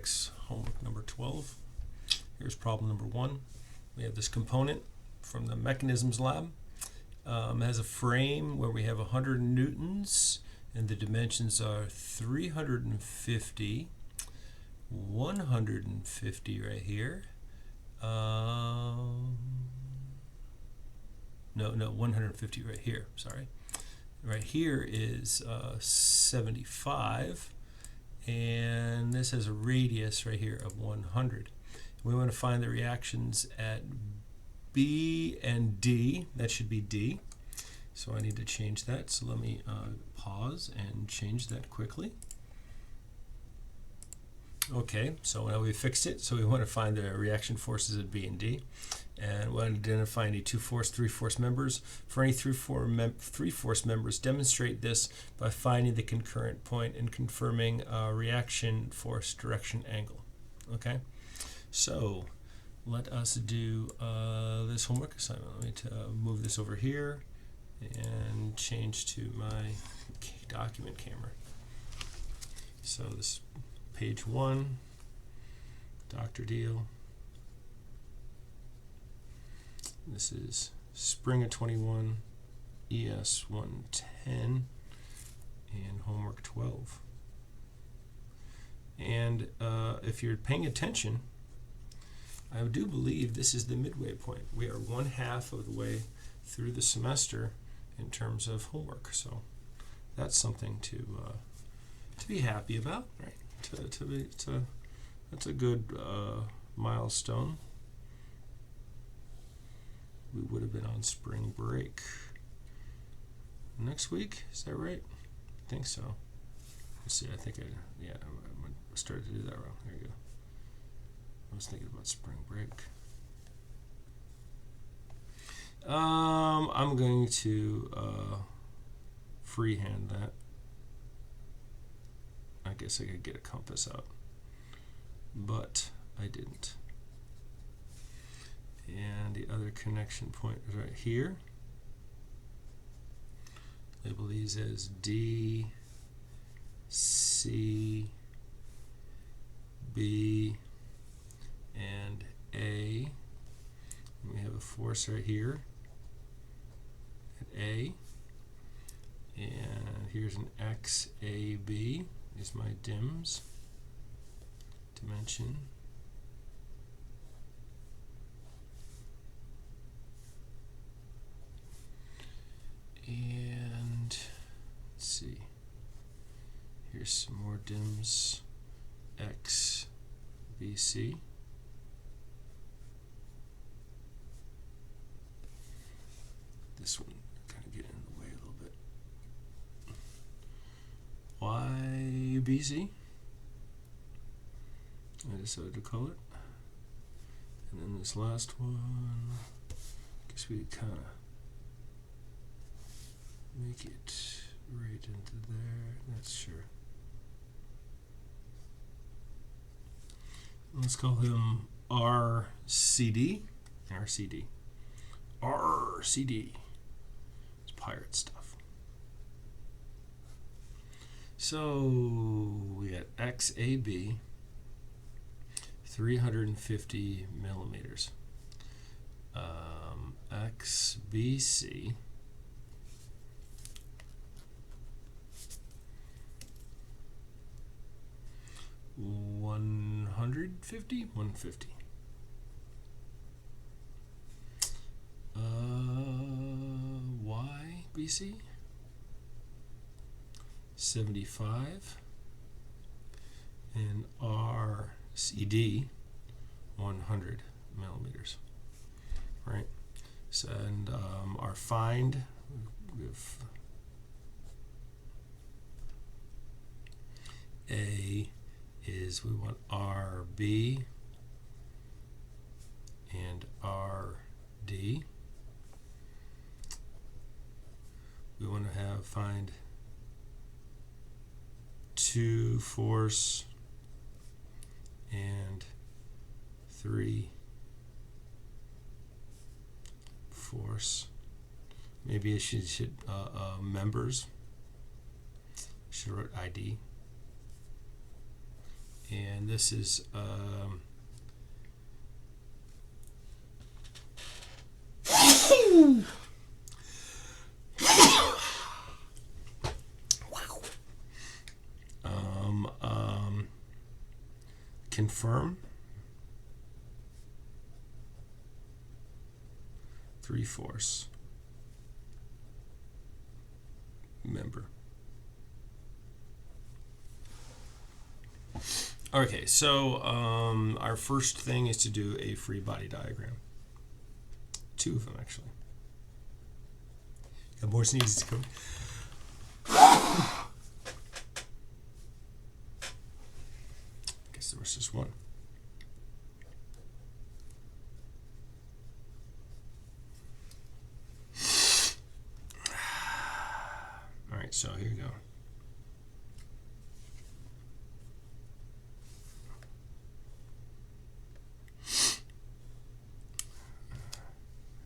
Mathematics, homework number 12. Here's problem number 1. We have this component from the mechanisms lab. It has a frame where we have 100 newtons, and the dimensions are 350, 150 right here. No, 150 right here, sorry. Right here is 75, and this has a radius right here of 100. We want to find the reactions at B and D. That should be D. So I need to change that. So let me pause and change that quickly. Okay, so now we fixed it. So we want to find the reaction forces at B and D. And we want to identify any 2-force, 3-force members. For any 3-force members, demonstrate this by finding the concurrent point and confirming reaction force direction angle. Okay, so let us do this homework assignment. Let me move this over here and change to my document camera. So this page 1, Dr. Deal. This is spring of 21, ES110, and homework 12. And if you're paying attention, I do believe this is the midway point. We are 1/2 of the way through the semester in terms of homework. So that's something to be happy about, right? That's a good milestone. We would have been on spring break next week. Is that right? I think so. Let's see. I think I started to do that wrong. There you go. I was thinking about spring break. I'm going to freehand that. I guess I could get a compass out, but I didn't. And the other connection point is right here. Label these as D, C, B, and A. And we have a force right here at A. And here's an XAB. Is my dims dimension. And let's see. Here's some more dims. X, B, C. This one kind of get in the way a little bit. Y, B, C. I decided to call it. And then this last one, guess we kind of make it right into there. That's sure. Let's call him RCD. RCD. RCD. It's pirate stuff. So we got XAB, 350 millimeters. XBC, $150. YBC, 75, and RCD, 100 millimeters. Right. So, and our find, if A is, we want RB and RD. We want to find 2 force and 3 force. Maybe I should members. Should write ID. and this is confirm 3/4 member. Okay, so our first thing is to do a free body diagram. 2 of them, actually. Got more sneezes coming. I guess there was just one. All right, so here you go.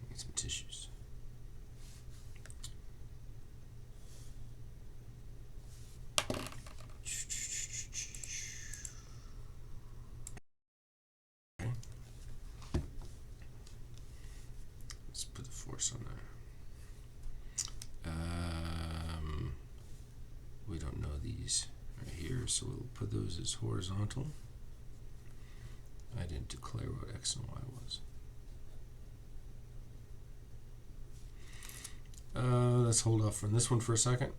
Need some tissues. Okay. Let's put the force on there. We don't know these right here, so we'll put those as horizontal. I didn't declare what X and Y was. Let's hold off on this one for a second.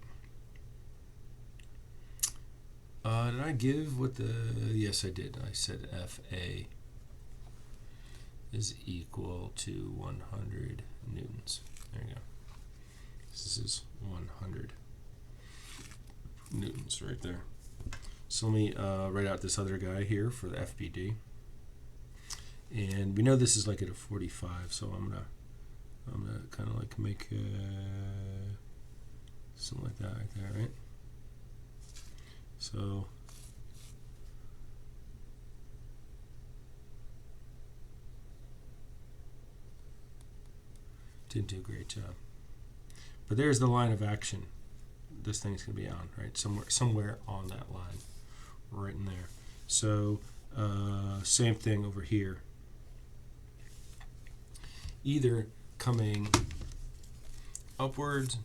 Did I give what the... Yes, I did. I said FA is equal to 100 newtons. There you go. This is 100 newtons right there. So let me write out this other guy here for the FBD. And we know this is like at a 45, so I'm gonna kind of like make something like that right there, right? So didn't do a great job. But there's the line of action this thing's going to be on, right? Somewhere on that line, right in there. So same thing over here. Either coming upwards,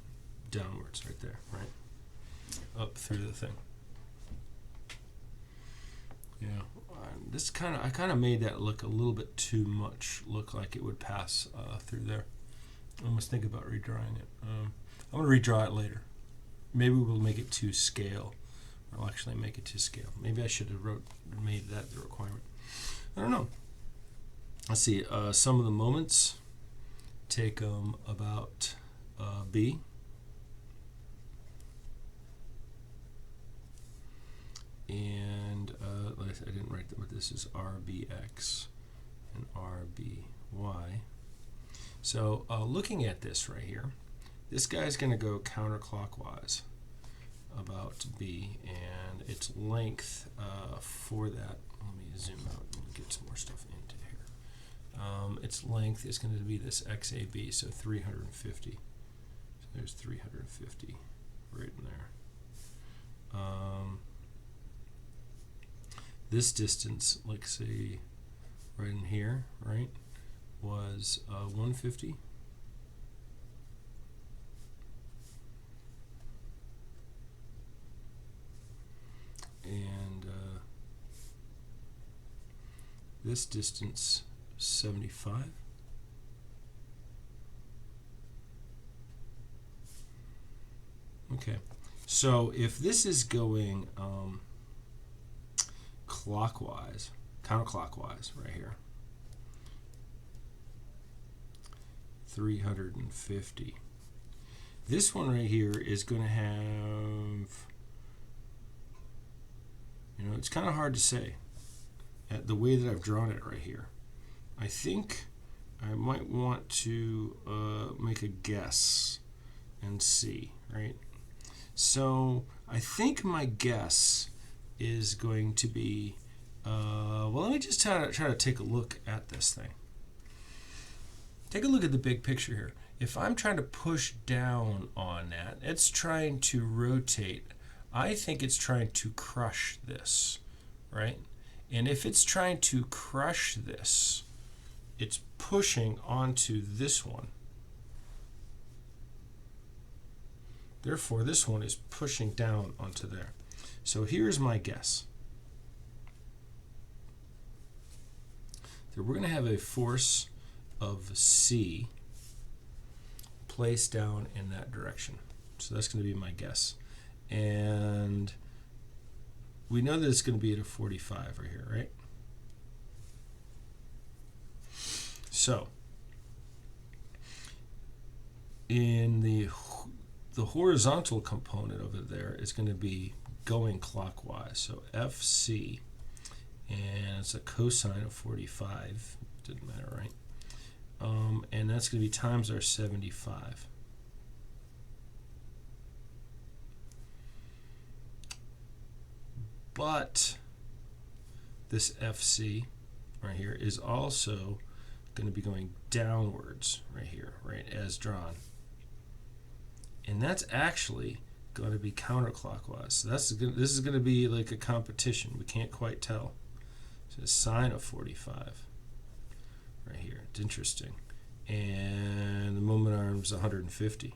downwards, right there, right? Up through the thing. Yeah, I kind of made that look a little bit too much, look like it would pass through there. I almost think about redrawing it. I'm going to redraw it later. Maybe we'll make it to scale. I'll actually make it to scale. Maybe I should have made that the requirement. I don't know. Let's see. Some of the moments take about B. And I didn't write what this is, RBX and RBY. So looking at this right here, this guy's going to go counterclockwise about B, and its length for that, let me zoom out and get some more stuff into here. Its length is going to be this XAB, so 350. So there's 350 right in there. This distance, like say right in here, right, was 150. And this distance, 75. Okay, so if this is going clockwise, counterclockwise, right here, 350. This one right here is going to have, you know, it's kind of hard to say the way that I've drawn it right here. I think I might want to make a guess and see, right? So I think my guess is going to be, well, let me just try to take a look at this thing. Take a look at the big picture here. If I'm trying to push down on that, it's trying to rotate. I think it's trying to crush this, right? And if it's trying to crush this, it's pushing onto this one. Therefore, this one is pushing down onto there. So here's my guess. So we're going to have a force of C placed down in that direction. So that's going to be my guess. And we know that it's going to be at a 45 right here, right? So in the horizontal component over there is going to be going clockwise. So FC, and it's a cosine of 45. Didn't matter, right? And that's going to be times our 75. But this FC right here is also going to be going downwards right here, right, as drawn. And that's actually going to be counterclockwise. So this is going to be like a competition. We can't quite tell. So it's sine of 45 right here. It's interesting. And the moment arm is 150.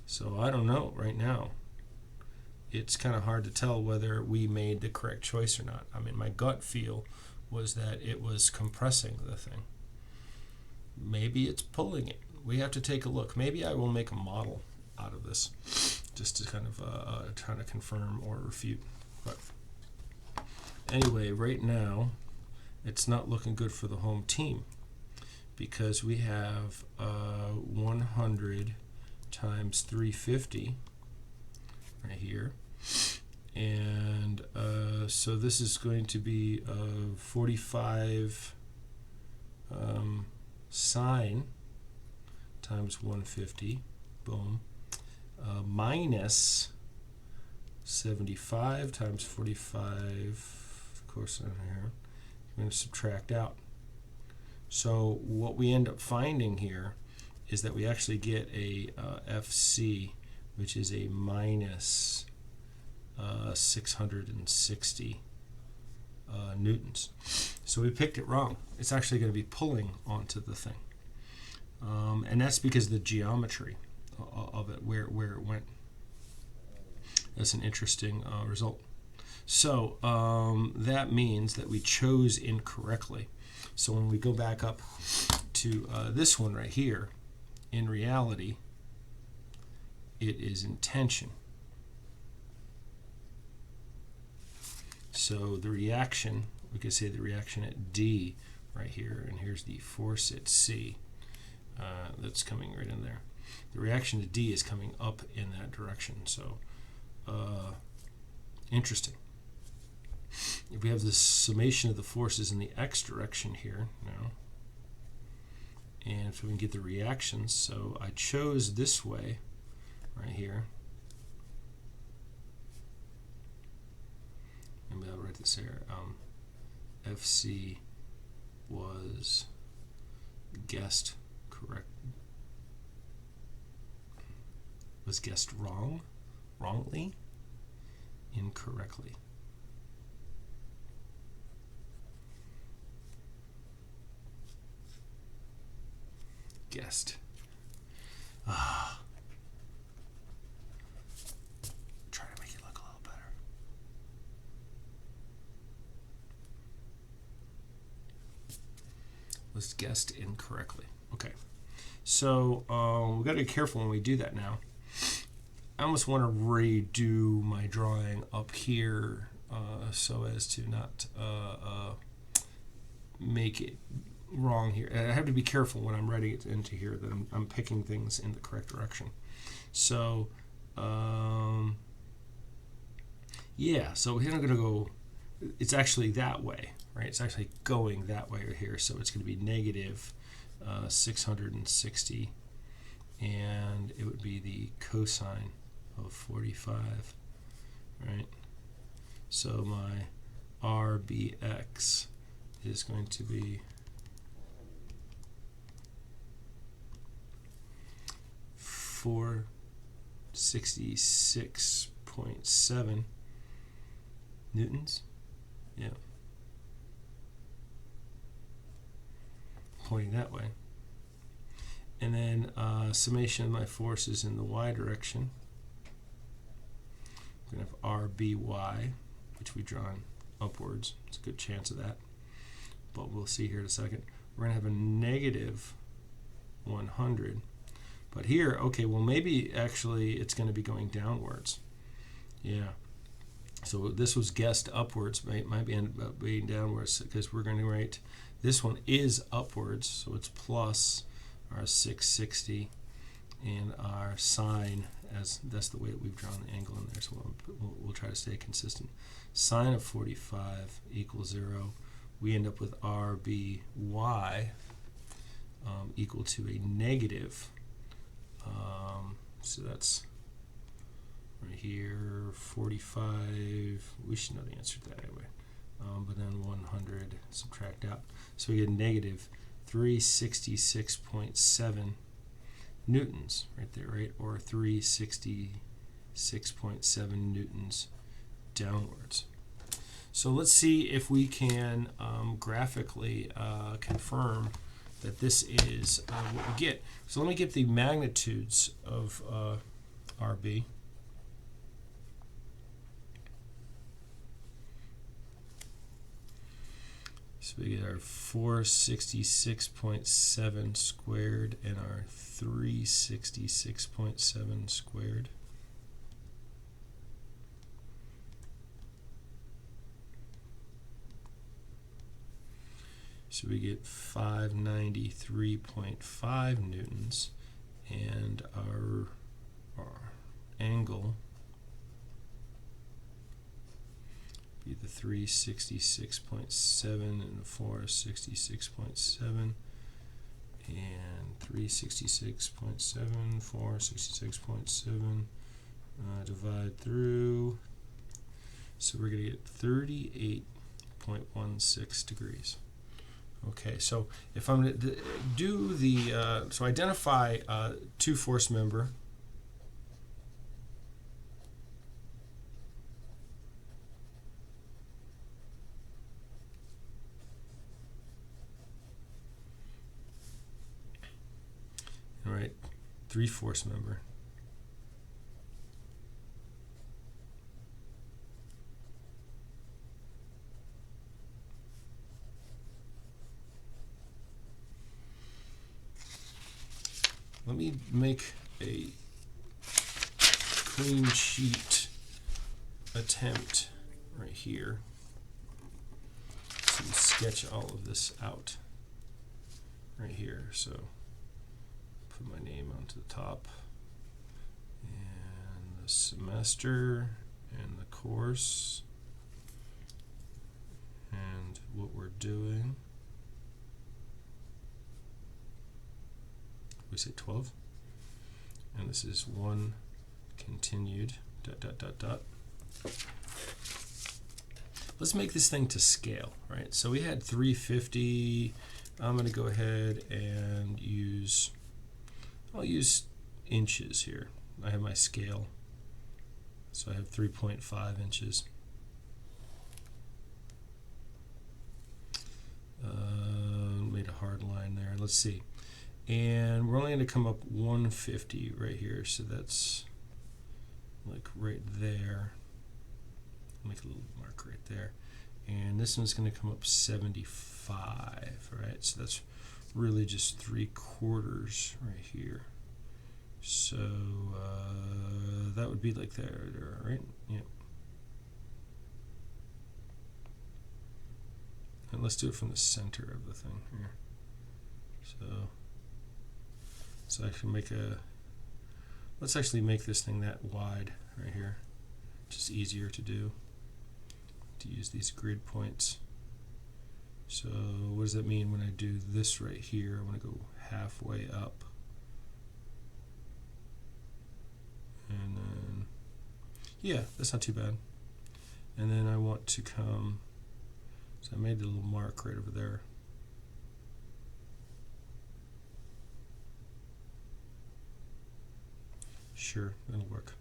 So I don't know right now. It's kind of hard to tell whether we made the correct choice or not. I mean, my gut feel was that it was compressing the thing. Maybe it's pulling it. We have to take a look. Maybe I will make a model out of this just to kind of try to confirm or refute. But anyway, right now, it's not looking good for the home team because we have 100 times 350 right here. And so this is going to be 45 sine times 150, boom, minus 75 times 45, of course, on here. I'm going to subtract out. So what we end up finding here is that we actually get a FC, which is a minus 660 newtons. So we picked it wrong. It's actually going to be pulling onto the thing. And that's because of the geometry of it, where it went. That's an interesting result. So that means that we chose incorrectly. So when we go back up to this one right here, in reality, it is in tension. So the reaction, we could say the reaction at D right here, and here's the force at C that's coming right in there. The reaction to D is coming up in that direction. So interesting. If we have the summation of the forces in the x direction here now, and if we can get the reactions, so I chose this way right here. Maybe I'll write this here. FC was guessed correct. Was guessed wrongly, incorrectly. Guessed. Try to make it look a little better. Was guessed incorrectly. Okay. So we've got to be careful when we do that now. I almost want to redo my drawing up here so as to not make it wrong here. I have to be careful when I'm writing it into here that I'm picking things in the correct direction. So yeah, so we're going to go, it's actually that way, right? It's actually going that way right here. So it's going to be negative 660, and it would be the cosine of 45, right? So my RBX is going to be 466.7 newtons. Yeah. Pointing that way. And then summation of my forces in the y direction. We're going to have RBY, which we've drawn upwards. It's a good chance of that. But we'll see here in a second. We're going to have a negative 100. But here, okay, well maybe actually it's going to be going downwards. Yeah. So this was guessed upwards, right? Might be end up being downwards because we're going to write this one is upwards, so it's plus our 660 and our sine, as that's the way that we've drawn the angle in there, so we'll try to stay consistent. Sine of 45 equals 0. We end up with RBY equal to a negative, so that's right here, 45, we should know the answer to that anyway, but then 100, subtract out. So we get negative 366.7 newtons right there, right? Or 366.7 newtons downwards. So let's see if we can graphically confirm that this is what we get. So let me get the magnitudes of RB. So we get our 466.7 squared and our 366.7 squared. So we get 593.5 newtons, and our angle be the 366.7 and the 466.7, and 366.7, 466.7, divide through. So we're going to get 38.16 degrees. Okay, so if I'm going to do the, so identify two force member. All right, 3 force member. Let me make a clean sheet attempt right here to sketch all of this out right here. So put my name onto the top and the semester and the course and what we're doing. We say 12, and this is 1 continued dot dot dot dot. Let's make this thing to scale, right? So we had 350. I'm going to go ahead and I'll use inches here. I have my scale, so I have 3.5 inches. Made a hard line there. Let's see. And we're only going to come up 150 right here, so that's like right there. Make a little mark right there. And this one's going to come up 75, right? So that's really just 3/4 right here. So that would be like there, right? Yeah. And let's do it from the center of the thing here. So I can make let's actually make this thing that wide right here. Just easier to do, to use these grid points. So what does that mean when I do this right here? I want to go halfway up. And then, yeah, that's not too bad. And then I want to come, so I made a little mark right over there. Sure, that'll work.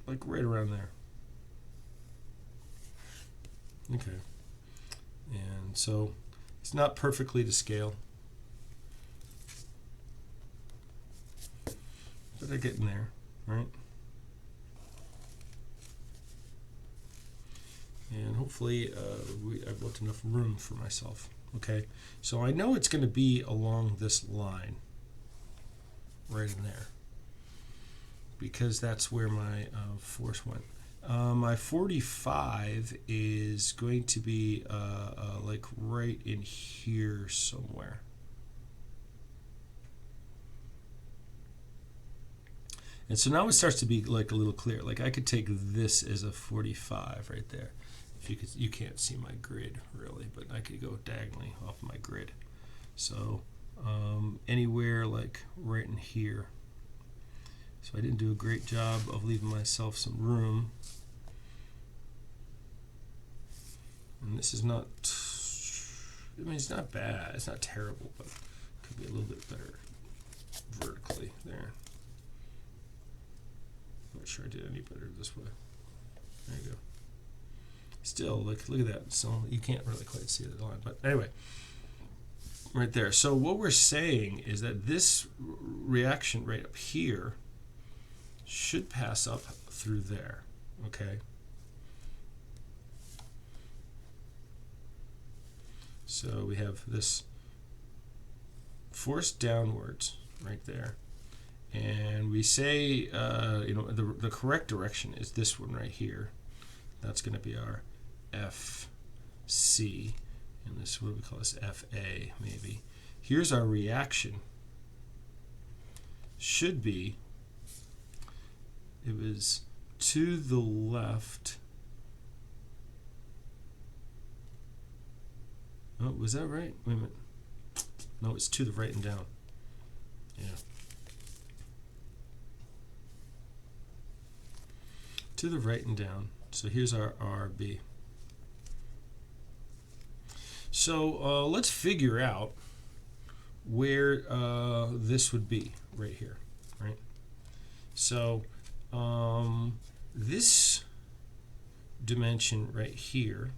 like right around there. Okay. And so it's not perfectly to scale, but I get in there, right? And hopefully I've left enough room for myself. Okay, so I know it's going to be along this line, right in there, because that's where my force went. My 45 is going to be like right in here somewhere. And so now it starts to be like a little clear. Like I could take this as a 45 right there. If you can't see my grid really, but I could go diagonally off my grid. So anywhere like right in here. So I didn't do a great job of leaving myself some room. And this is not, I mean, it's not bad. It's not terrible, but it could be a little bit better vertically there. I'm not sure I did any better this way. There you go. Still, look at that. So you can't really quite see the line, but anyway, right there. So what we're saying is that this reaction right up here should pass up through there, okay? So we have this force downwards right there, and we say, you know, the correct direction is this one right here. That's going to be our FC, and this, what do we call this, FA maybe. Here's our reaction. Should be, it was to the left. Oh, was that right? Wait a minute. No, it's to the right and down. Yeah. To the right and down. So here's our RB. So let's figure out where this would be right here, right? So this dimension right here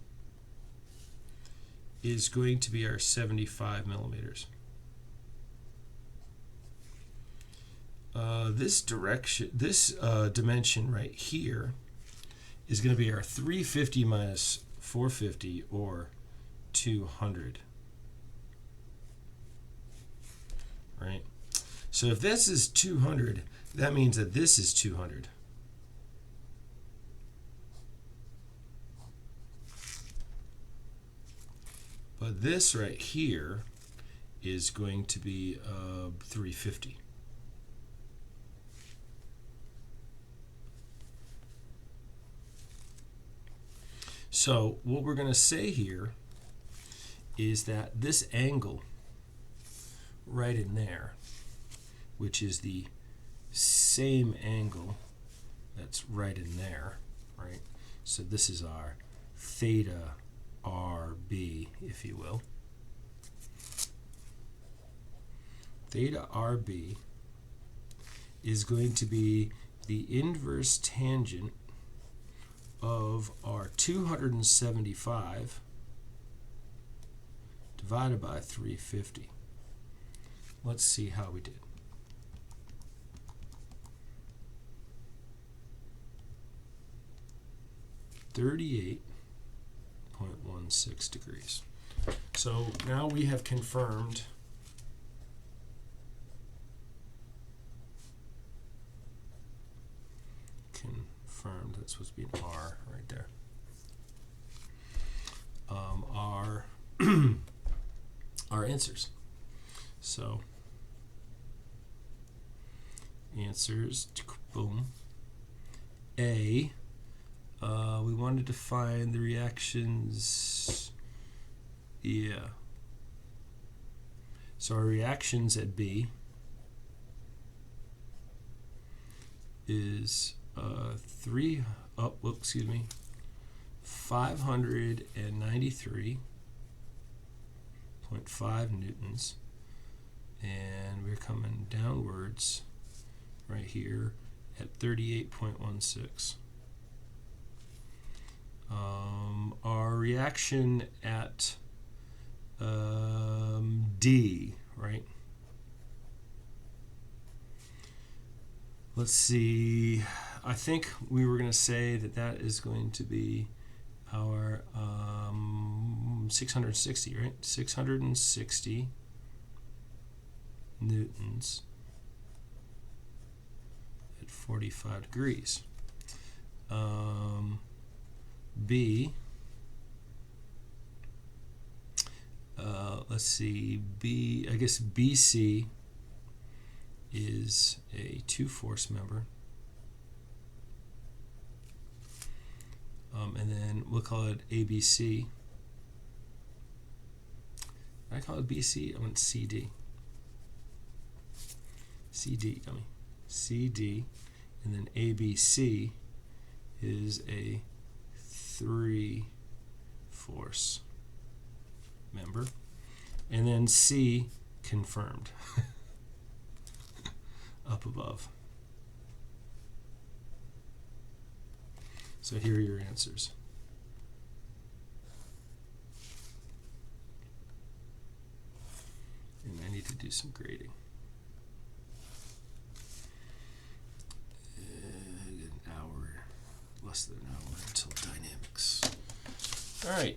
is going to be our 75 millimeters. This dimension right here is going to be our 350 minus 450, or 200. Right? So if this is 200, that means that this is 200. But this right here is going to be 350. So what we're going to say here is that this angle right in there, which is the same angle that's right in there, right? So this is our theta RB, if you will. Theta RB is going to be the inverse tangent of our 275 divided by 350. Let's see how we did. .16 degrees. So now we have confirmed that's supposed to be an R right there. Our answers. So answers, boom. A, we wanted to find the reactions. Yeah. So our reactions at B is 593.5 newtons, and we're coming downwards right here at 38.16. our reaction at D, right? Let's see. I think we were going to say that that is going to be our 660, right? 660 newtons at 45 degrees. B, let's see, B, I guess BC is a two-force member. And then we'll call it ABC. Did I call it BC? I went CD. CD, dummy. CD, and then ABC is a three-force member. And then C, confirmed. Up above. So here are your answers. And I need to do some grading. An hour, less than an hour until dynamics. All right.